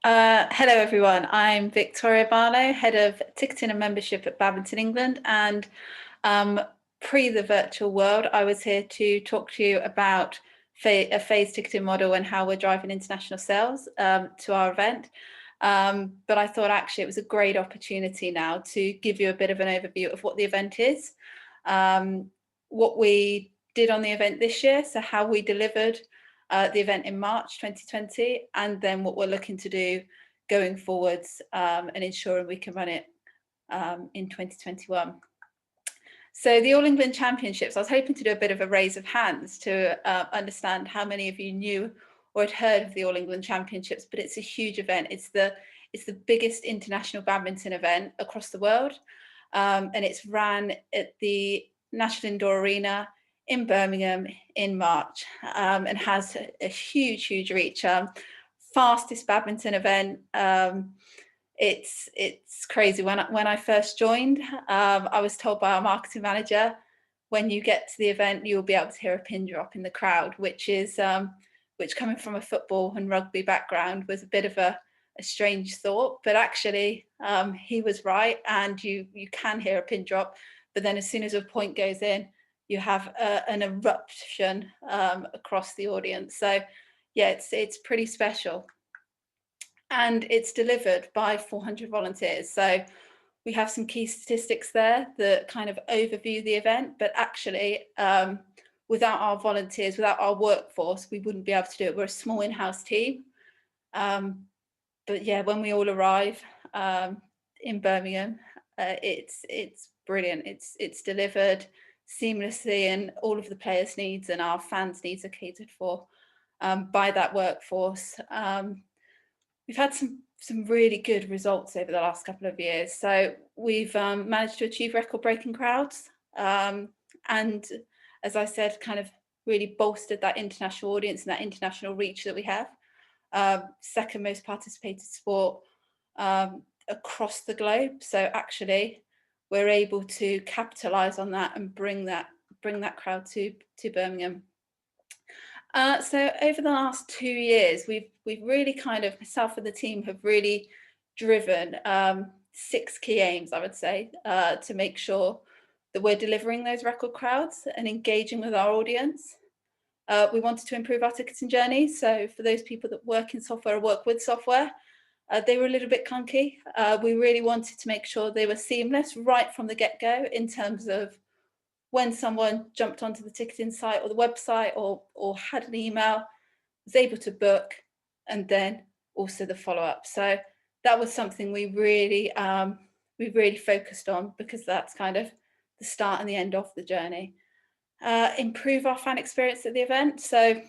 Hello everyone, I'm Victoria Barlow, Head of Ticketing and Membership at Badminton England, and pre the virtual world I was here to talk to you about a phased ticketing model and how we're driving international sales to our event. But I thought actually it was a great opportunity now to give you a bit of an overview of what the event is, what we did on the event this year, so how we delivered the event in March 2020, and then what we're looking to do going forwards and ensuring we can run it in 2021. So the All England Championships, I was hoping to do a bit of a raise of hands to understand how many of you knew or had heard of the All England Championships, but it's a huge event. It's the biggest international badminton event across the world, and it's ran at the National Indoor Arena in Birmingham in March, and has a huge reach. Fastest badminton event. It's crazy. When I first joined, I was told by our marketing manager, when you get to the event, you'll be able to hear a pin drop in the crowd, which coming from a football and rugby background was a bit of a strange thought, but actually he was right, and you can hear a pin drop, but then as soon as a point goes in, you have an eruption across the audience. So yeah, it's pretty special, and it's delivered by 400 volunteers. So we have some key statistics there that kind of overview the event, but actually without our volunteers, without our workforce, we wouldn't be able to do it. We're a small in-house team, but yeah, when we all arrive in Birmingham, it's brilliant. It's delivered seamlessly, and all of the players' needs and our fans' needs are catered for by that workforce. We've had some really good results over the last couple of years. So we've managed to achieve record-breaking crowds, and as I said, kind of really bolstered that international audience and that international reach that we have. Second most participated sport across the globe. So actually, we're able to capitalise on that and bring that crowd to Birmingham. So over the last 2 years, we've really kind of, myself and the team have really driven 6 key aims, I would say, to make sure that we're delivering those record crowds and engaging with our audience. We wanted to improve our ticketing journey. So for those people that work in software or work with software, they were a little bit clunky. We really wanted to make sure they were seamless right from the get-go in terms of when someone jumped onto the ticketing site or the website or had an email, was able to book, and then also the follow-up. So that was something we really focused on, because that's kind of the start and the end of the journey. Improve our fan experience at the event. So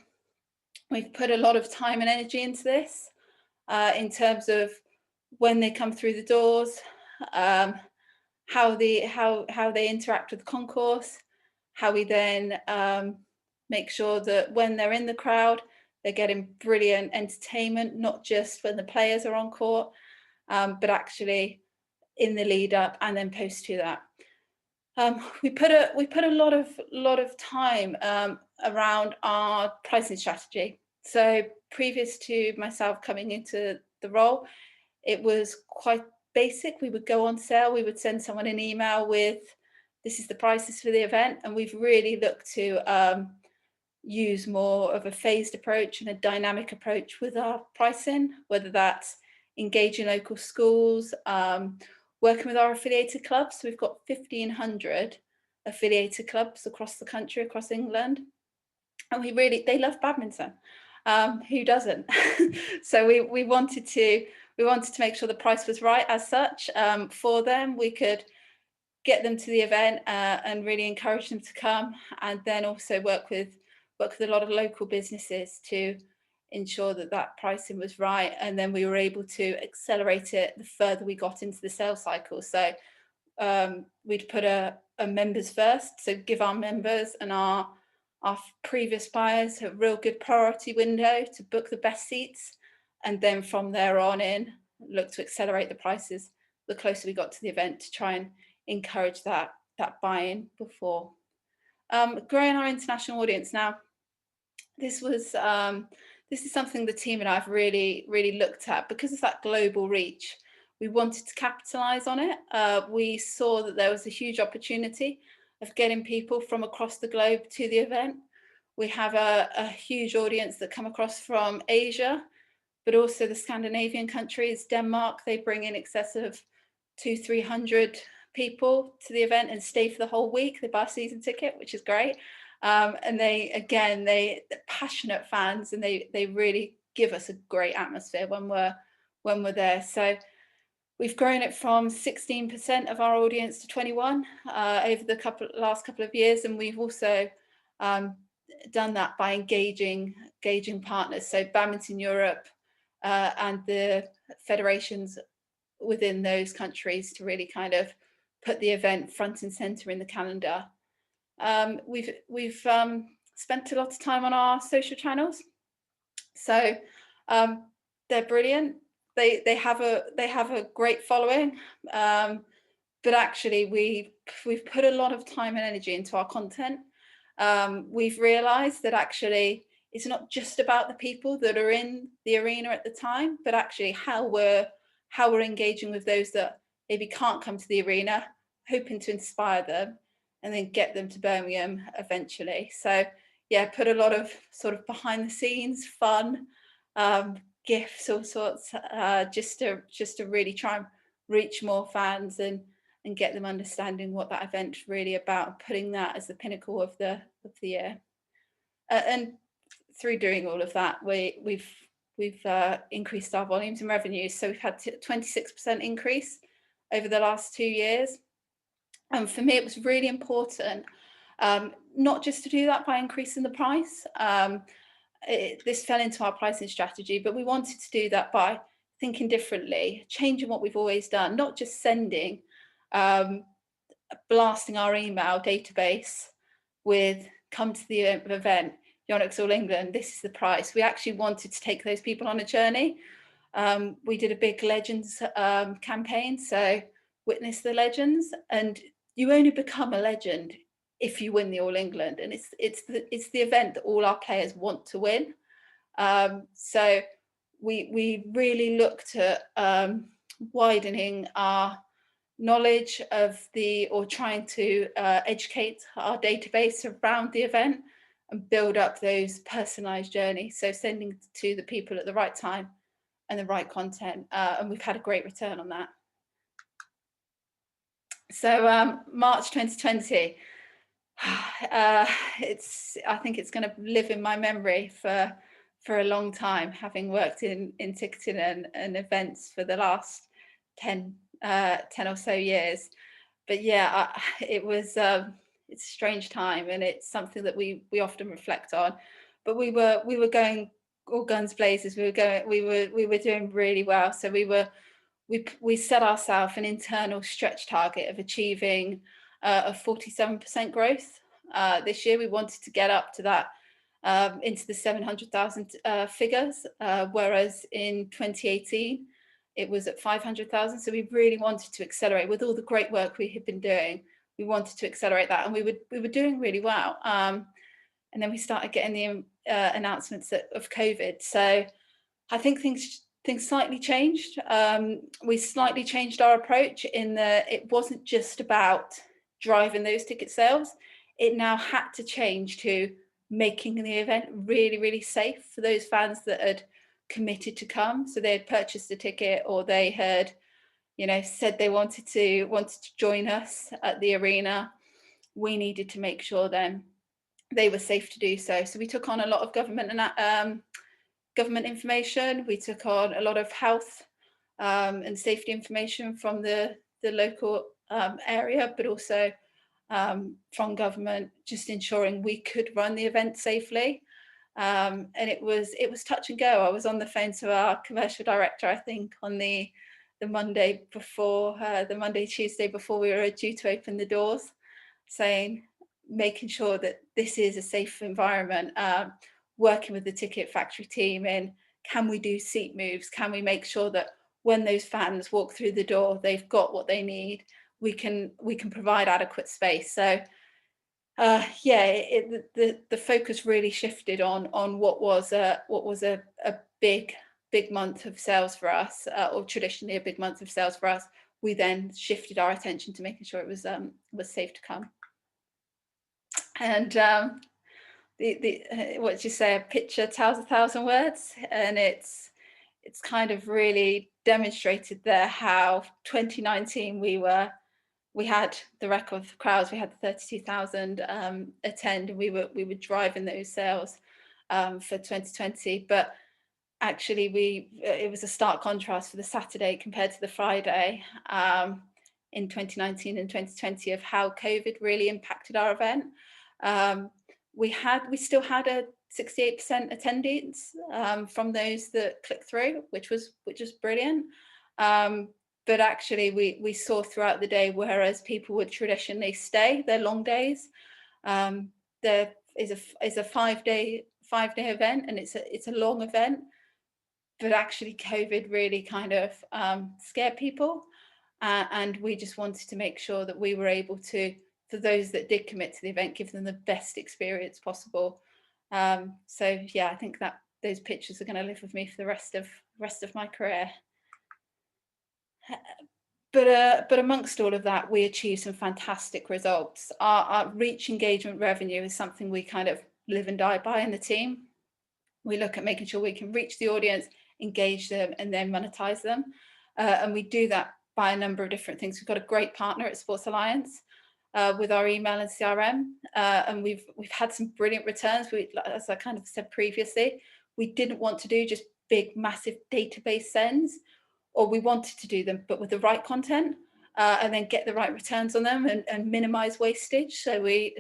we've put a lot of time and energy into this in terms of when they come through the doors, how they interact with the concourse, how we then make sure that when they're in the crowd, they're getting brilliant entertainment, not just when the players are on court, but actually in the lead up and then post to that. We put a lot of time around our pricing strategy. So previous to myself coming into the role, it was quite basic. We would go on sale, we would send someone an email with, this is the prices for the event, and we've really looked to use more of a phased approach and a dynamic approach with our pricing, whether that's engaging local schools, working with our affiliated clubs. So we've got 1,500 affiliated clubs across the country, across England, and they love badminton. Who doesn't? So we wanted to make sure the price was right as such for them. We could get them to the event and really encourage them to come, and then also work with a lot of local businesses to ensure that pricing was right, and then we were able to accelerate it the further we got into the sales cycle. So we'd put a members first, so give our members and our previous buyers a real good priority window to book the best seats, and then from there on in, look to accelerate the prices the closer we got to the event, to try and encourage that buy-in before. Growing our international audience. Now, this was this is something the team and I have really looked at because of that global reach. We wanted to capitalize on it. We saw that there was a huge opportunity of getting people from across the globe to the event. We have a huge audience that come across from Asia, but also the Scandinavian countries. Denmark, they bring in excess of 200-300 people to the event and stay for the whole week. They buy a season ticket, which is great. And they're passionate fans, and they really give us a great atmosphere when we're there. So we've grown it from 16% of our audience to 21 over the last couple of years, and we've also done that by engaging partners. So Badminton Europe and the federations within those countries to really kind of put the event front and center in the calendar. We've spent a lot of time on our social channels, so they're brilliant. They have a great following, but actually we've put a lot of time and energy into our content. We've realized that actually it's not just about the people that are in the arena at the time, but actually how we're engaging with those that maybe can't come to the arena, hoping to inspire them and then get them to Birmingham eventually. So yeah, put a lot of sort of behind the scenes fun, gifts, all sorts, just to really try and reach more fans and get them understanding what that event's really about, putting that as the pinnacle of the year. And through doing all of that, we've increased our volumes and revenues. So we've had 26% increase over the last 2 years. And for me, it was really important, not just to do that by increasing the price. This fell into our pricing strategy, but we wanted to do that by thinking differently, changing what we've always done, not just sending, blasting our email database with come to the event, Yonex All England, this is the price. We actually wanted to take those people on a journey. We did a big Legends campaign, so witness the legends, and you only become a legend if you win the All England, and it's the event that all our players want to win. So we really looked at widening our knowledge of or trying to educate our database around the event and build up those personalized journeys. So sending to the people at the right time and the right content, and we've had a great return on that. So March 2020, I think it's going to live in my memory for a long time, having worked in ticketing and events for the last 10 or so years. But yeah, it's a strange time, and it's something that we often reflect on. But we were going all guns blazes. We were doing really well. So we set ourselves an internal stretch target of achieving a 47% growth. This year we wanted to get up to that, into the 700,000 figures, whereas in 2018 it was at 500,000. So we really wanted to accelerate with all the great work we had been doing. We wanted to accelerate that, and we were doing really well. And then we started getting the announcements of COVID. So I think things slightly changed. We slightly changed our approach in that it wasn't just about driving those ticket sales. It now had to change to making the event really, really safe for those fans that had committed to come. So they had purchased a ticket, or they had, said they wanted to join us at the arena. We needed to make sure then they were safe to do so. So we took on a lot of government information. We took on a lot of health and safety information from the local area, but also from government, just ensuring we could run the event safely. And it was touch and go. I was on the phone to our commercial director, I think, on the Monday before, Tuesday before we were due to open the doors, making sure that this is a safe environment, working with the ticket factory team in, can we do seat moves? Can we make sure that when those fans walk through the door, they've got what they need? We can provide adequate space. So The focus really shifted on what was a big month of sales for us, or traditionally a big month of sales for us. We then shifted our attention to making sure it was safe to come. And what did you say? A picture tells 1,000 words, and it's kind of really demonstrated there how 2019 we had the record for crowds. We had 32,000 attend, and we were driving those sales for 2020. But actually, it was a stark contrast for the Saturday compared to the Friday in 2019 and 2020 of how COVID really impacted our event. We still had a 68% attendance from those that clicked through, which was brilliant. But actually, we saw throughout the day, whereas people would traditionally stay their long days, there is a 5-day event, and it's a long event. But actually, COVID really kind of scared people, and we just wanted to make sure that we were able to, for those that did commit to the event, give them the best experience possible. So yeah, I think that those pictures are going to live with me for the rest of my career. But amongst all of that, we achieved some fantastic results. Our reach, engagement, revenue is something we kind of live and die by in the team. We look at making sure we can reach the audience, engage them, and then monetize them. And we do that by a number of different things. We've got a great partner at Sports Alliance with our email and CRM, and we've had some brilliant returns. As I kind of said previously, we didn't want to do just big, massive database sends, or we wanted to do them, but with the right content, and then get the right returns on them and minimize wastage. So we've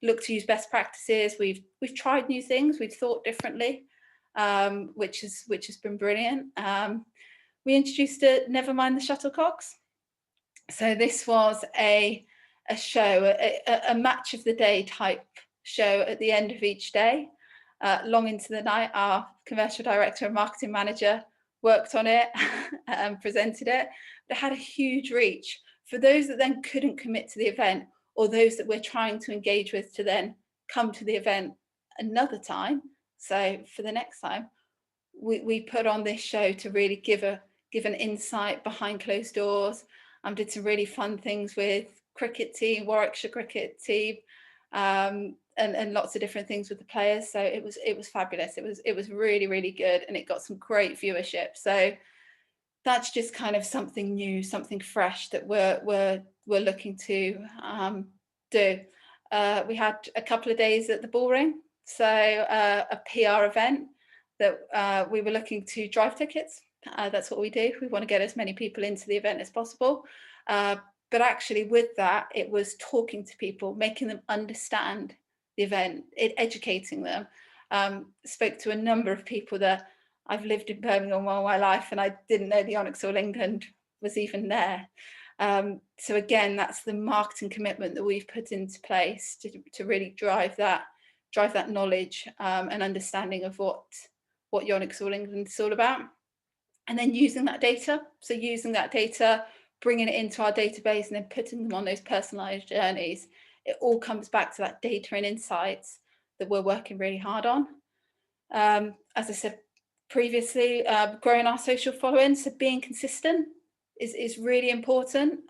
looked to use best practices. We've tried new things. We've thought differently, which has been brilliant. We introduced Never Mind the Shuttlecocks. So this was a show, a match of the day type show at the end of each day, long into the night. Our commercial director and marketing manager worked on it and presented it. It had a huge reach for those that then couldn't commit to the event, or those that we're trying to engage with to then come to the event another time. So for the next time, we put on this show to really give an insight behind closed doors. Did some really fun things with cricket team, Warwickshire cricket team, and lots of different things with the players. So it was fabulous. It was really, really good, and it got some great viewership. So that's just kind of something new, something fresh that we're looking to do. We had a couple of days at the Bullring, so a PR event that we were looking to drive tickets. That's what we do. We want to get as many people into the event as possible. But actually with that, it was talking to people, making them understand the event, educating them. Spoke to a number of people that I've lived in Birmingham all my life, and I didn't know the Onyx All England was even there. So again, that's the marketing commitment that we've put into place to really drive that knowledge and understanding of what the Onyx All England is all about. And then using that data, bringing it into our database, and then putting them on those personalized journeys. It all comes back to that data and insights that we're working really hard on. As I said previously, growing our social following, so being consistent is really important.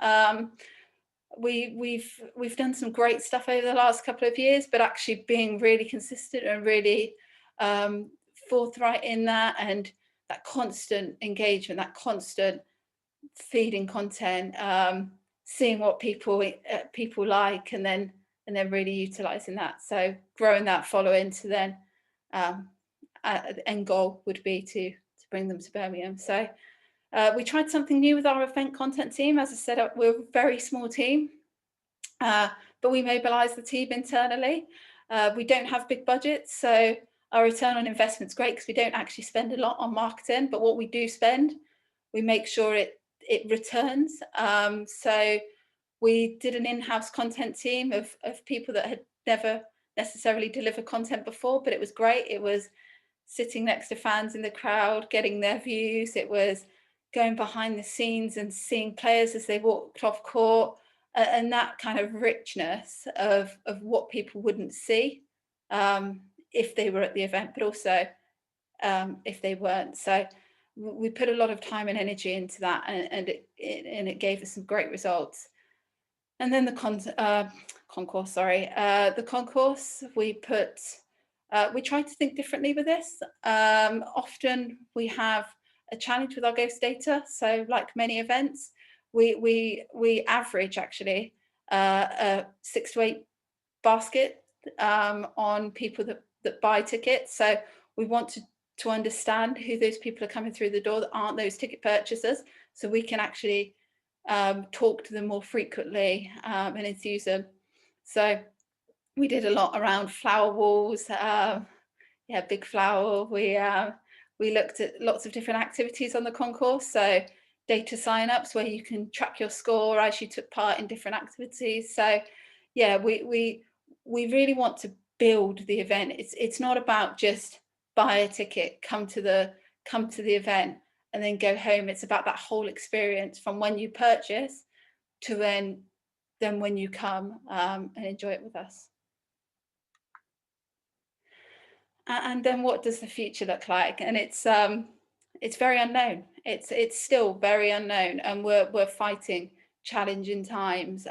We've done some great stuff over the last couple of years, but actually being really consistent and really forthright in that, and that constant engagement, that constant feeding content, seeing what people like, and then really utilizing that. So growing that following to then the end goal would be to bring them to Birmingham. So we tried something new with our event content team. As I said, we're a very small team, but we mobilise the team internally. We don't have big budgets, so our return on investment is great because we don't actually spend a lot on marketing, but what we do spend, we make sure it returns. So we did an in-house content team of people that had never necessarily delivered content before, but it was great. It was sitting next to fans in the crowd, getting their views. It was going behind the scenes and seeing players as they walked off court, And that kind of richness of what people wouldn't see if they were at the event, but also if they weren't. So we put a lot of time and energy into that, and it gave us some great results. And then the concourse, the concourse, we tried to think differently with this. Often we have a challenge with our ghost data. So like many events, we average actually a 6 to 8 basket on people that buy tickets. So we want to understand who those people are coming through the door that aren't those ticket purchasers, so we can actually talk to them more frequently and enthuse them. So we did a lot around flower walls, big flower. We looked at lots of different activities on the concourse. So data sign-ups where you can track your score as you took part in different activities. So yeah, we really want to build the event. It's not about just buy a ticket, come to the event and then go home. It's about that whole experience from when you purchase to then when you come and enjoy it with us. And then what does the future look like? And it's very unknown. It's still very unknown, and we're fighting challenging times.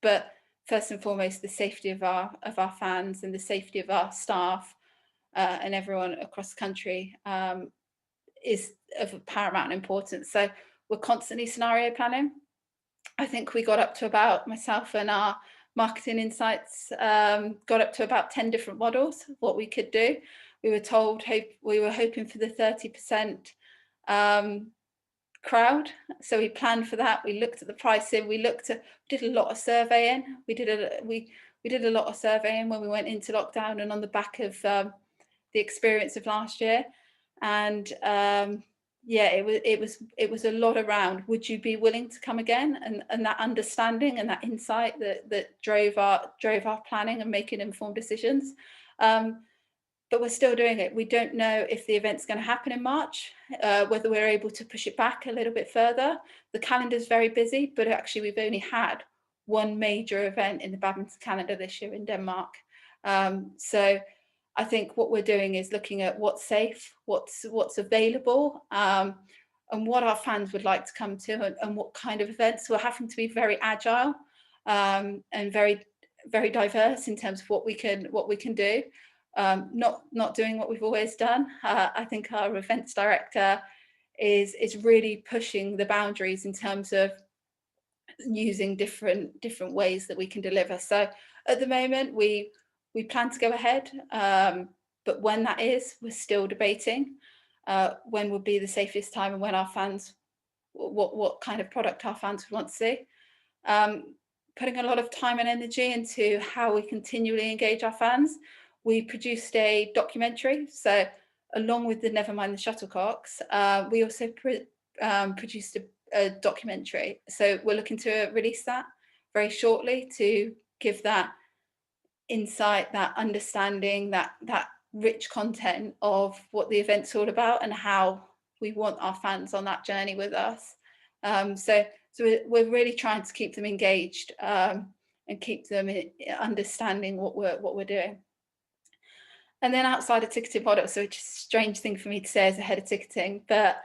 But first and foremost, the safety of our fans and the safety of our staff and everyone across the country is of paramount importance. So we're constantly scenario planning. I think we got up to about, myself and our marketing insights got up to about 10 different models of what we could do. We were told we were hoping for the 30% crowd, so we planned for that. We looked at the pricing. We did a lot of surveying. We did a lot of surveying when we went into lockdown and on the back of the experience of last year. And it was a lot around, would you be willing to come again? And that understanding and that insight that drove our planning and making informed decisions. But we're still doing it. We don't know if the event's going to happen in March, whether we're able to push it back a little bit further. The calendar's very busy, but actually we've only had one major event in the badminton calendar this year in Denmark. So I think what we're doing is looking at what's safe, what's available, and what our fans would like to come to, and what kind of events. So we're having to be very agile and very, very diverse in terms of what we can do. Not doing what we've always done. I think our events director is really pushing the boundaries in terms of using different ways that we can deliver. So at the moment we plan to go ahead, but when that is, we're still debating when would be the safest time and when our fans, what kind of product our fans would want to see. Putting a lot of time and energy into how we continually engage our fans. We produced a documentary. So along with the Never Mind the Shuttlecocks, we also produced a documentary. So we're looking to release that very shortly to give that insight, that understanding, that rich content of what the event's all about and how we want our fans on that journey with us. So we're really trying to keep them engaged and keep them understanding what we're doing. And then outside of ticketing products, so it's a strange thing for me to say as a head of ticketing, but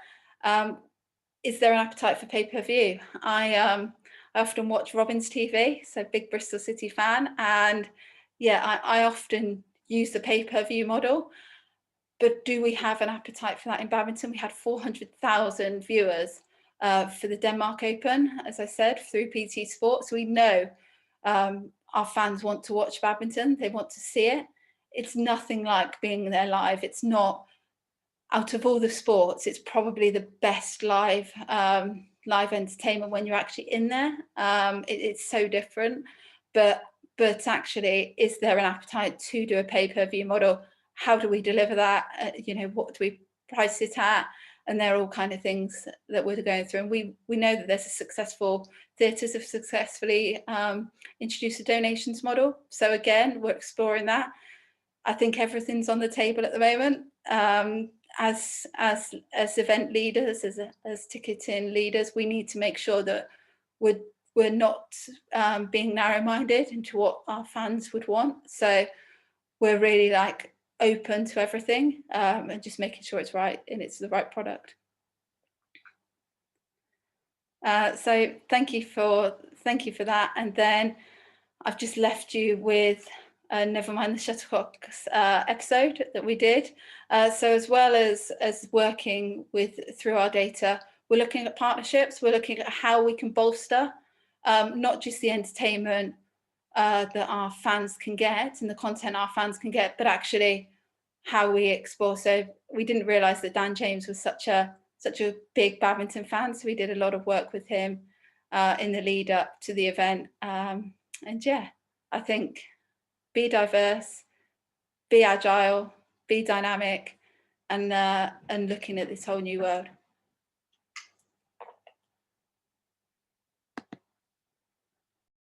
is there an appetite for pay-per-view? I often watch Robin's TV, so big Bristol City fan, and yeah, I often use the pay-per-view model. But do we have an appetite for that in badminton? We had 400,000 viewers for the Denmark Open, as I said, through PT Sports. So we know our fans want to watch badminton. They want to see it. It's nothing like being there live. It's not, out of all the sports, it's probably the best live entertainment when you're actually in there. It's so different. But actually, is there an appetite to do a pay-per-view model? How do we deliver that? What do we price it at? And they're all kind of things that we're going through. And we know that there's theatres have successfully introduced a donations model. So again, we're exploring that. I think everything's on the table at the moment. As event leaders, as ticketing leaders, we need to make sure that we're we're not being narrow-minded into what our fans would want. So we're really like open to everything, and just making sure it's right and it's the right product. So thank you for that. And then I've just left you with Never Mind the Shuttlecocks episode that we did. So as well as working through our data, we're looking at partnerships. We're looking at how we can bolster not just the entertainment that our fans can get and the content our fans can get, but actually how we explore. So we didn't realise that Dan James was such a big badminton fan, so we did a lot of work with him in the lead up to the event. And yeah, I think be diverse, be agile, be dynamic, and looking at this whole new world.